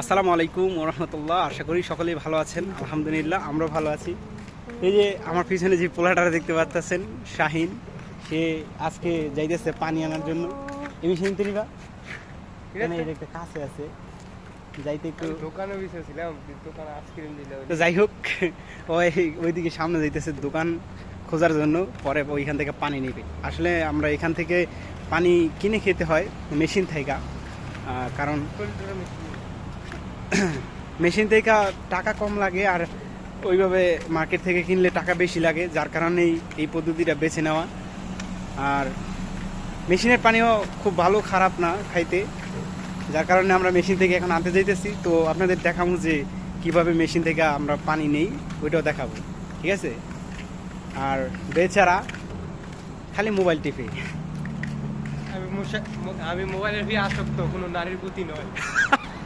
আসসালামু আলাইকুম ওয়া রাহমাতুল্লাহ। আশা করি সকলেই ভালো আছেন। আলহামদুলিল্লাহ আমরা ভালো আছি। এই যে আমার পিছনে যে পোলাটা দেখতে পাচ্ছেন শাহিন, সে আজকে যাইতেছে পানি আনার জন্য। এই মেশিন তিনি বা এখানে এর একটা কাছে আছে, যাইতে একটু দোকানে বসেছিলাম, দোকানে আইসক্রিম দিল। তো যাই হোক, ওইদিকে সামনে যাইতেছে দোকান খোঁজার জন্য, পরে ওইখান থেকে পানি নিবে। আসলে আমরা এখান থেকে পানি কিনে খেতে হয় মেশিন থেকে, কারণ মেশিন থেকে টাকা কম লাগে আর ওইভাবে মার্কেট থেকে কিনলে টাকা বেশি লাগে, যার কারণেই এই পদ্ধতিটা বেছে নেওয়া। আর মেশিনের পানিও খুব ভালো খারাপ না খাইতে, যার কারণে আমরা মেশিন থেকে এখন আনতে যাইতেছি। তো আপনাদের দেখাবো যে কিভাবে মেশিন থেকে আমরা পানি নেই, ওইটাও দেখাবো, ঠিক আছে। আর বেচারা খালি মোবাইল টিপে। আমি মোবাইলের প্রতি আসক্ত, কোনো নারীর প্রতি নয়।